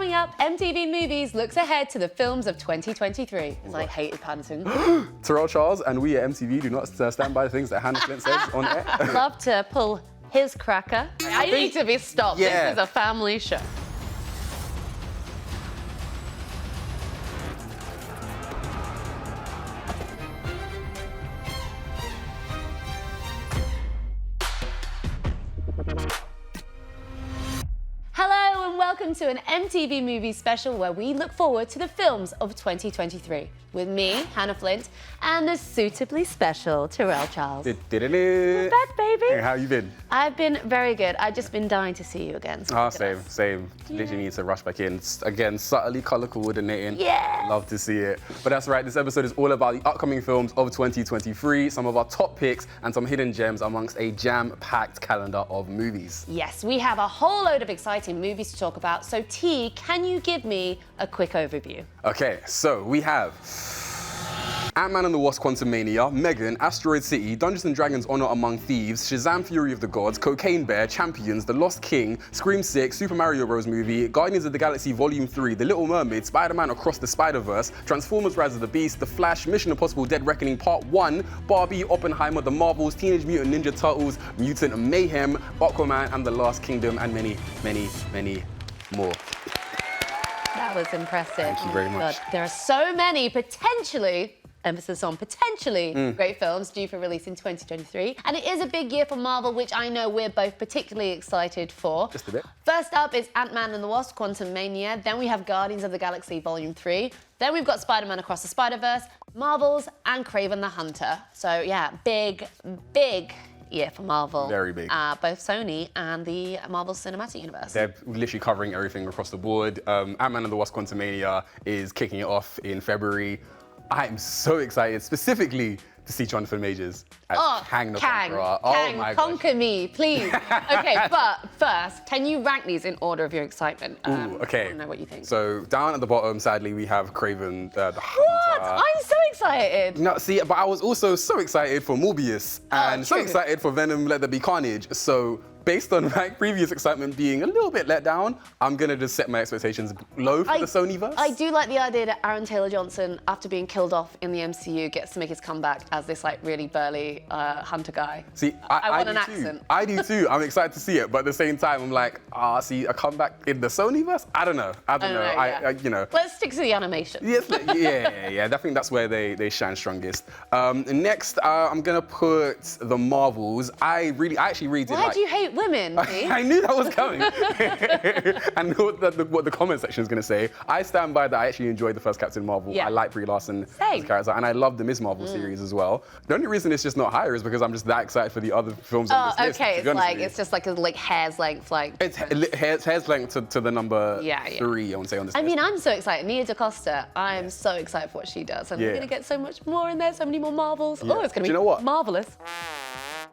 Coming up, MTV Movies looks ahead to the films of 2023. Because I hated panting. Tyrell Charles and we at MTV do not stand by the things that Hanna Flint says on air. Love to pull his cracker. I need to be stopped. Yeah. This is a family show. Hello and welcome to an MTV Movies special where we look forward to the films of 2023 with me, Hanna Flint, and the suitably special Tyrell Charles. We're back, baby. Hey, how you been? I've been very good. I've just been dying to see you again. So Same. Literally need to rush back in. Again, subtly colour coordinating. Yes. Love to see it. But that's right, this episode is all about the upcoming films of 2023, some of our top picks and some hidden gems amongst a jam-packed calendar of movies. Yes, we have a whole load of exciting movies to talk about. So T, can you give me a quick overview? Okay, so we have Ant-Man and the Wasp: Quantumania, Megan, Asteroid City, Dungeons & Dragons: Honor Among Thieves, Shazam! Fury of the Gods, Cocaine Bear, Champions, The Lost King, Scream 6, Super Mario Bros. Movie, Guardians of the Galaxy Volume 3, The Little Mermaid, Spider-Man Across the Spider-Verse, Transformers: Rise of the Beast, The Flash, Mission Impossible: Dead Reckoning Part 1, Barbie, Oppenheimer, The Marvels, Teenage Mutant Ninja Turtles, Mutant Mayhem, Aquaman and The Last Kingdom, and many, many, many more. That was impressive. Thank you very much. God, there are so many potentially, emphasis on potentially, great films due for release in 2023. And it is a big year for Marvel, which I know we're both particularly excited for. Just a bit. First up is Ant-Man and the Wasp: Quantumania. Then we have Guardians of the Galaxy Volume 3. Then we've got Spider-Man Across the Spider-Verse, Marvels, and Kraven the Hunter. So yeah, big year for Marvel. Very big. Both Sony and the Marvel Cinematic Universe. They're literally covering everything across the board. Ant-Man and the Wasp: Quantumania is kicking it off in February. I'm so excited, specifically to see Jonathan Majors as Kang the Conqueror. Kang, my conquer gosh. me, please. Okay, but first, can you rank these in order of your excitement? Ooh, okay. I don't know what you think. So down at the bottom, sadly, we have Kraven the What? Hunter. I'm so excited. No, see, but I was also so excited for Morbius and so true. excited for Venom: Let There Be Carnage. So based on my previous excitement being a little bit let down, I'm gonna just set my expectations low for the Sonyverse. I do like the idea that Aaron Taylor-Johnson, after being killed off in the MCU, gets to make his comeback as this like really burly hunter guy. See, I want an do too. accent. I do too. I'm excited to see it, but at the same time, I'm like, see a comeback in the Sonyverse? I don't know. Yeah. You know. Let's stick to the animation. Yes, yeah. I think that's where they shine strongest. Next, I'm gonna put the Marvels. I actually really did Why like. do you hate women? See? I knew that was coming. And what the comment section is going to say. I stand by that. I actually enjoyed the first Captain Marvel. Yeah. I like Brie Larson Same. as a character, and I love the Ms. Marvel series as well. The only reason it's just not higher is because I'm just that excited for the other films on this list. Okay, to be honest with you. it's just like a hair's length, like. It's hair's length to the number 3, I want to say, on this list. I mean, I'm so excited. Nia DaCosta, I am so excited for what she does. And we're going to get so much more in there, so many more Marvels. Yeah. Oh, it's going to be Do you know what? marvelous.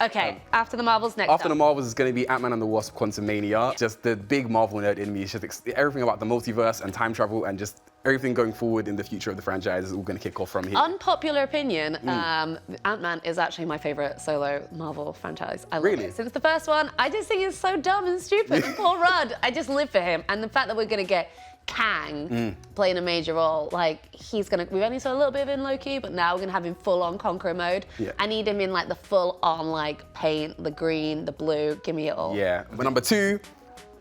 Okay, after the Marvels, next After up. the Marvels is going to be Ant-Man and the Wasp: Quantumania. Just the big Marvel nerd in me is just everything about the multiverse and time travel and just everything going forward in the future of the franchise is all going to kick off from here. Unpopular opinion, Ant-Man is actually my favourite solo Marvel franchise. I love it. Since the first one, I just think it's so dumb and stupid. And Paul Rudd, I just live for him. And the fact that we're going to get Kang playing a major role, like we've only saw a little bit of it in Loki, but now we're gonna have him full on conqueror mode. Yeah. I need him in like the full on like paint, the green, the blue, give me it all. Yeah, but number 2,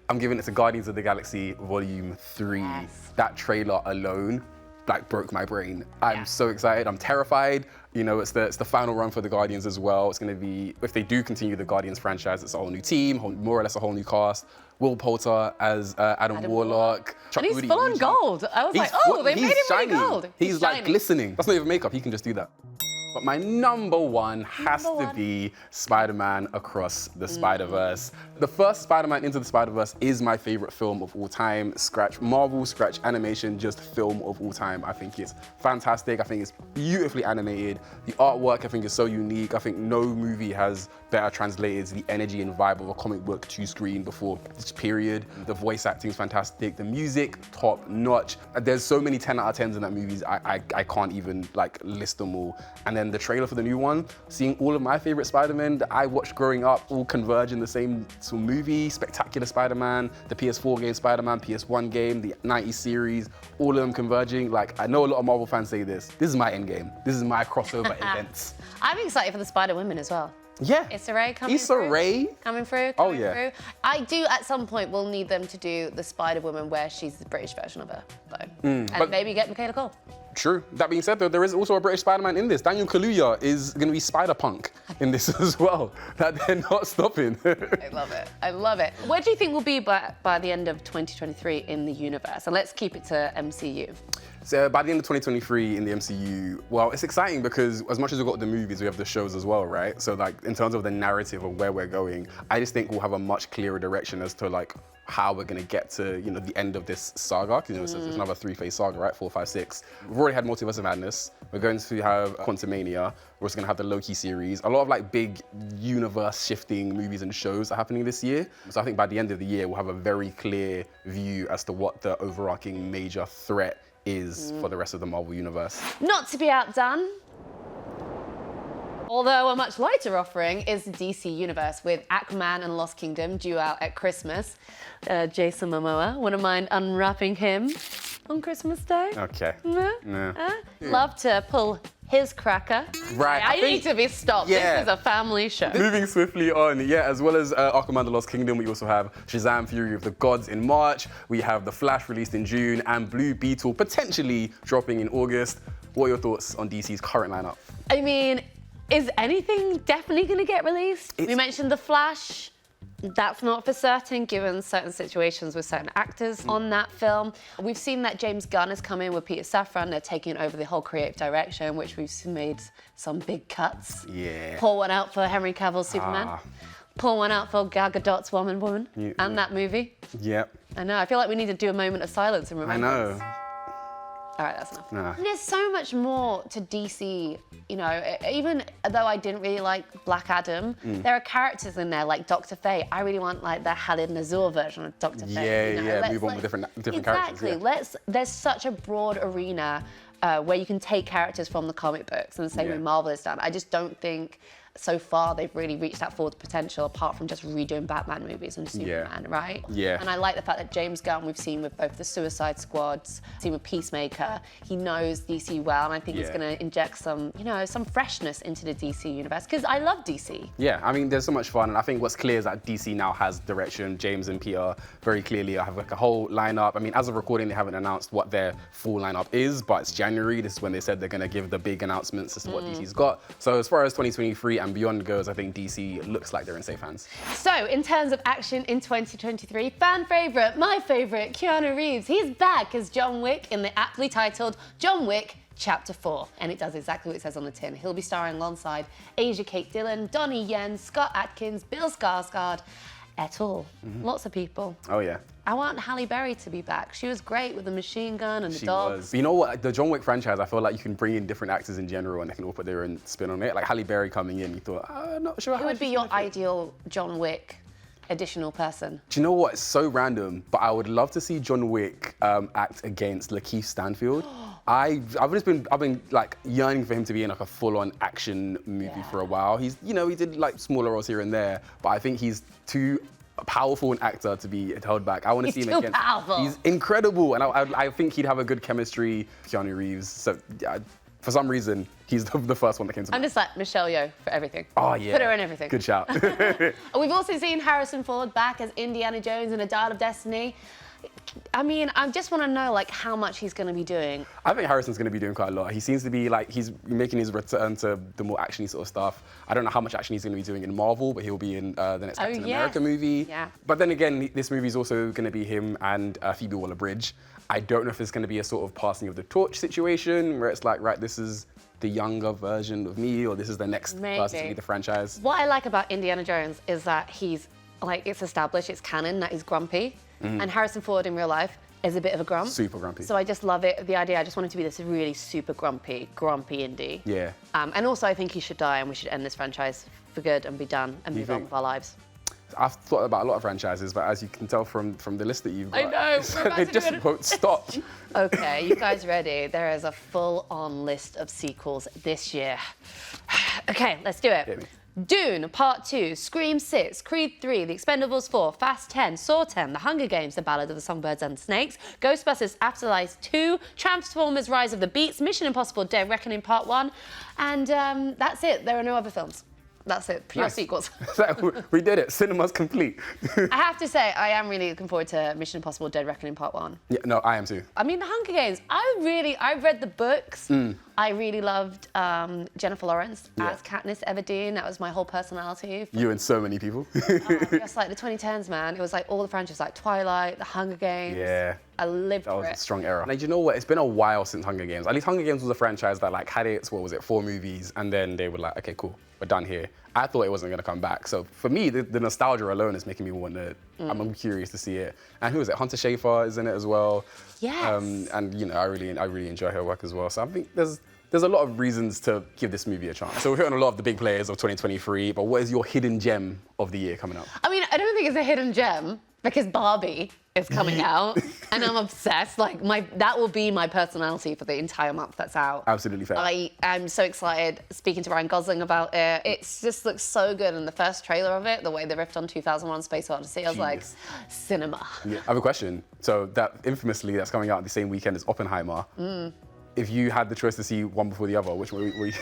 I'm giving it to Guardians of the Galaxy Volume 3. Yes. That trailer alone like broke my brain. I'm so excited, I'm terrified. You know, it's the final run for the Guardians as well. It's gonna be, if they do continue the Guardians franchise, it's a whole new team, more or less a whole new cast. Will Poulter as Adam Warlock. And he's full on gold. I was like, oh, they made him really gold. He's like glistening. That's not even makeup, he can just do that. But my number one has to be Spider-Man Across the Spider-Verse. The first Spider-Man Into the Spider-Verse is my favorite film of all time. Scratch Marvel, scratch animation, just film of all time. I think it's fantastic. I think it's beautifully animated. The artwork I think is so unique. I think no movie has better translated the energy and vibe of a comic book to screen before this period. The voice acting is fantastic. The music, top notch. There's so many 10 out of 10s in that movie. I can't even like list them all. And then the trailer for the new one, seeing all of my favorite Spider-Man that I watched growing up all converge in the same sort of movie. Spectacular Spider-Man, the PS4 game Spider-Man, PS1 game, the 90s series, all of them converging. Like, I know a lot of Marvel fans say this. This is my endgame. This is my crossover events. I'm excited for the Spider-Women as well. Yeah. Issa Rae coming Issa through. Rae? Coming through. Oh, yeah. Through. I do, at some point, will need them to do the Spider-Woman where she's the British version of her, though. And maybe get Michaela Cole. True. That being said, though, there is also a British Spider-Man in this. Daniel Kaluuya is going to be Spider-Punk in this as well. That they're not stopping. I love it. I love it. Where do you think we'll be by the end of 2023 in the universe? And let's keep it to MCU. So by the end of 2023 in the MCU, well, it's exciting because as much as we've got the movies, we have the shows as well, right? So like in terms of the narrative of where we're going, I just think we'll have a much clearer direction as to like how we're gonna get to, you know, the end of this saga. You know, it's another 3-phase saga, right? 4, 5, 6. We've already had Multiverse of Madness. We're going to have Quantumania. We're also gonna have the Loki series. A lot of like big universe shifting movies and shows are happening this year. So I think by the end of the year, we'll have a very clear view as to what the overarching major threat is for the rest of the Marvel universe. Not to be outdone, although a much lighter offering, is the DC Universe with Aquaman and Lost Kingdom due out at Christmas. Jason Momoa, wouldn't mind unwrapping him on Christmas Day. Okay. Love to pull his cracker. Right. I need to be stopped. Yeah. This is a family show. Moving swiftly on, yeah, as well as Aquaman the Lost Kingdom, we also have Shazam Fury of the Gods in March. We have The Flash released in June and Blue Beetle potentially dropping in August. What are your thoughts on DC's current lineup? I mean, is anything definitely going to get released? We mentioned The Flash. That's not for certain, given certain situations with certain actors on that film. We've seen that James Gunn has come in with Peter Safran. They're taking over the whole creative direction, which we've made some big cuts. Yeah. Pour one out for Henry Cavill's Superman. Pour one out for Gal Gadot's Woman and that movie. Yep. I know. I feel like we need to do a moment of silence and remembrance. I know. All right, that's enough. Nah. There's so much more to DC, you know, even though I didn't really like Black Adam, there are characters in there like Dr. Fate. I really want like the Khalid Nazor version of Dr. Fate. You know? Move on with different exactly. characters. Yeah. There's such a broad arena where you can take characters from the comic books, and the same way Marvel has done. I just don't think so far they've really reached that full potential apart from just redoing Batman movies and Superman, right? Yeah. And I like the fact that James Gunn, we've seen with both the Suicide Squads, seen with Peacemaker, he knows DC well, and I think he's gonna inject some, you know, some freshness into the DC universe, because I love DC. Yeah, I mean, there's so much fun, and I think what's clear is that DC now has direction. James and Peter very clearly have like a whole lineup. I mean, as of recording, they haven't announced what their full lineup is, but it's January. This is when they said they're gonna give the big announcements as to what DC's got. So as far as 2023 and beyond goes, I think DC looks like they're in safe hands. So in terms of action in 2023, fan favorite, my favorite, Keanu Reeves, he's back as John Wick in the aptly titled John Wick Chapter 4. And it does exactly what it says on the tin. He'll be starring alongside Asia Kate Dillon, Donnie Yen, Scott Adkins, Bill Skarsgård, et al. Lots of people. Oh yeah. I want Halle Berry to be back. She was great with the machine gun and the dog. But you know what? The John Wick franchise, I feel like you can bring in different actors in general and they can all put their own spin on it. Like Halle Berry coming in, you thought, not sure. Who would be your ideal John Wick additional person? Do you know what? It's so random, but I would love to see John Wick act against Lakeith Stanfield. I've been like yearning for him to be in like a full-on action movie for a while. He's, you know, he did like smaller roles here and there, but I think he's too powerful an actor to be held back. I want to see him again. He's incredible, and I think he'd have a good chemistry with Keanu Reeves. So for some reason, he's the first one that came to mind. I'm just like Michelle Yeoh for everything. Oh yeah. Put her in everything. Good shout. We've also seen Harrison Ford back as Indiana Jones in A Dial of Destiny. I mean, I just want to know like how much he's going to be doing. I think Harrison's going to be doing quite a lot. He seems to be like, he's making his return to the more actiony sort of stuff. I don't know how much action he's going to be doing in Marvel, but he'll be in the next Captain America movie. Yeah. But then again, this movie is also going to be him and Phoebe Waller-Bridge. I don't know if it's going to be a sort of passing of the torch situation where it's like, right, this is the younger version of me, or this is the next person to lead the franchise. What I like about Indiana Jones is that he's like, it's established, it's canon that he's grumpy. And Harrison Ford in real life is a bit of a grump. Super grumpy. So I just love it, the idea. I just want him to be this really super grumpy Indy. Yeah. And also I think he should die and we should end this franchise for good and be done and move on with our lives. I've thought about a lot of franchises, but as you can tell from the list that you've got, I know. they just won't stop. Okay, you guys ready? There is a full-on list of sequels this year. Okay, let's do it. Hit me. Dune Part 2, Scream 6, Creed 3, The Expendables 4, Fast 10, Saw 10, The Hunger Games, The Ballad of the Songbirds and Snakes, Ghostbusters Afterlife 2, Transformers Rise of the Beasts, Mission Impossible Dead Reckoning Part 1, and that's it. There are no other films. That's it, pure sequels. We did it, cinema's complete. I have to say, I am really looking forward to Mission Impossible Dead Reckoning Part 1. Yeah, no, I am too. I mean, The Hunger Games, I read the books. I really loved Jennifer Lawrence as Katniss Everdeen. That was my whole personality. You and so many people. Just like the 2010s, man. It was like all the franchises, like Twilight, The Hunger Games. Yeah. I lived for it. That was a strong era. And you know what? It's been a while since Hunger Games. At least Hunger Games was a franchise that like had its, 4 movies, and then they were like, okay, cool, we're done here. I thought it wasn't gonna come back. So for me, the nostalgia alone is making me want to, I'm curious to see it. And who is it? Hunter Schafer is in it as well. Yes. And you know, I really enjoy her work as well. So I think there's a lot of reasons to give this movie a chance. So we're hitting a lot of the big players of 2023, but what is your hidden gem of the year coming up? I mean, I don't think it's a hidden gem because Barbie is coming out and I'm obsessed. Like that will be my personality for the entire month that's out. Absolutely fair. I am so excited speaking to Ryan Gosling about it. It just looks so good, and the first trailer of it, the way they riffed on 2001 Space Odyssey, I was like, cinema. Yeah. I have a question. So that infamously that's coming out the same weekend as Oppenheimer. If you had the choice to see one before the other, which one were you?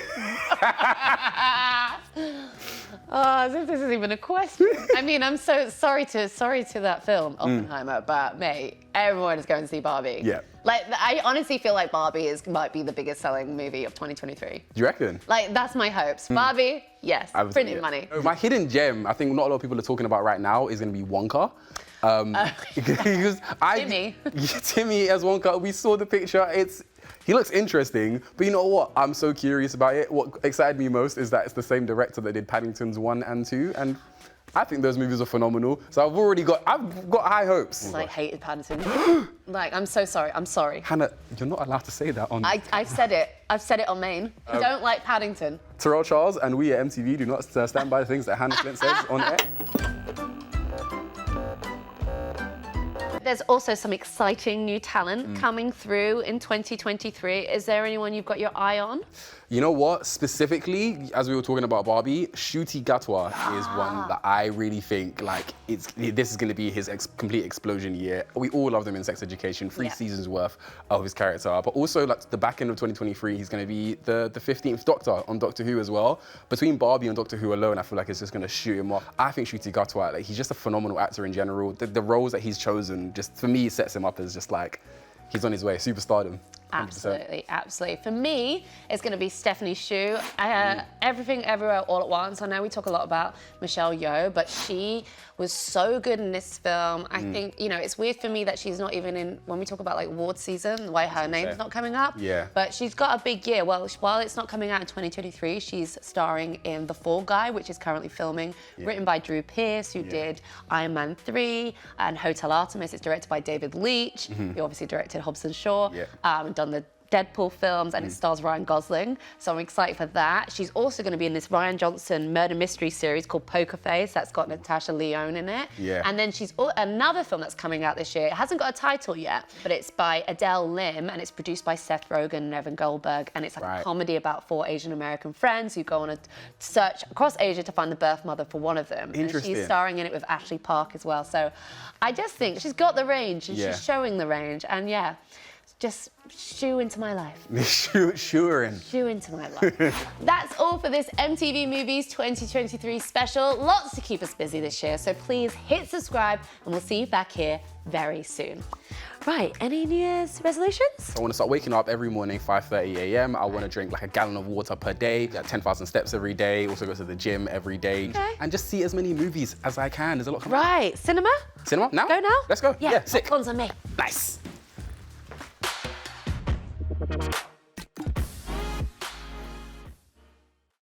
Oh, as if this is even a question. I mean, I'm so sorry to that film, Oppenheimer, but mate, everyone is going to see Barbie. Yeah. Like, I honestly feel like Barbie might be the biggest selling movie of 2023. Do you reckon? Like, that's my hopes. Barbie, yes, printing money. My hidden gem, I think not a lot of people are talking about right now, is going to be Wonka. Because Timmy as Wonka, we saw the picture. He looks interesting, but you know what? I'm so curious about it. What excited me most is that it's the same director that did Paddington's 1 and 2, and I think those movies are phenomenal. So I've got high hopes. I hated Paddington. Like, I'm so sorry. I'm sorry. Hannah, you're not allowed to say that on. I've said it. I've said it on main. I don't like Paddington. Tyrell Charles and we at MTV do not stand by the things that Hannah Flint says on air. There's also some exciting new talent coming through in 2023. Is there anyone you've got your eye on? You know what? Specifically, as we were talking about Barbie, Ncuti Gatwa is one that I really think like this is going to be his complete explosion year. We all love him in Sex Education, 3 seasons worth of his character, but also like the back end of 2023, he's going to be the 15th Doctor on Doctor Who as well. Between Barbie and Doctor Who alone, I feel like it's just going to shoot him off. I think Ncuti Gatwa, like, he's just a phenomenal actor in general. The roles that he's chosen, just for me, sets him up as just like he's on his way, superstardom. 100%. Absolutely, absolutely. For me, it's going to be Stephanie Hsu. Everything, Everywhere, All at Once. I know we talk a lot about Michelle Yeoh, but she was so good in this film. I think, you know, it's weird for me that she's not even in, when we talk about like award season, why her name's not coming up. Yeah. But she's got a big year. Well, while it's not coming out in 2023, she's starring in The Fall Guy, which is currently filming, written by Drew Pearce, who did Iron Man 3 and Hotel Artemis. It's directed by David Leitch, who obviously directed Hobbs and Shaw. Done the Deadpool films, and it stars Ryan Gosling, so I'm excited for that. She's also going to be in this Rian Johnson murder mystery series called Poker Face that's got Natasha Lyonne in it. And then she's another film that's coming out this year. It hasn't got a title yet, but it's by Adele Lim, and it's produced by Seth Rogen and Evan Goldberg, and it's like a comedy about 4 Asian American friends who go on a search across Asia to find the birth mother for one of them. Interesting. And she's starring in it with Ashley Park as well, so I just think she's got the range, and she's showing the range, and just shoo into my life. Shoo into my life. That's all for this MTV Movies 2023 special. Lots to keep us busy this year, so please hit subscribe and we'll see you back here very soon. Right, any New Year's resolutions? I want to start waking up every morning, 5:30 a.m. I want to drink like a gallon of water per day, get 10,000 steps every day, also go to the gym every day, and just see as many movies as I can. There's a lot coming. Right, cinema? Cinema now? Go now? Let's go. Yeah, sick. popcorn's on me. Nice.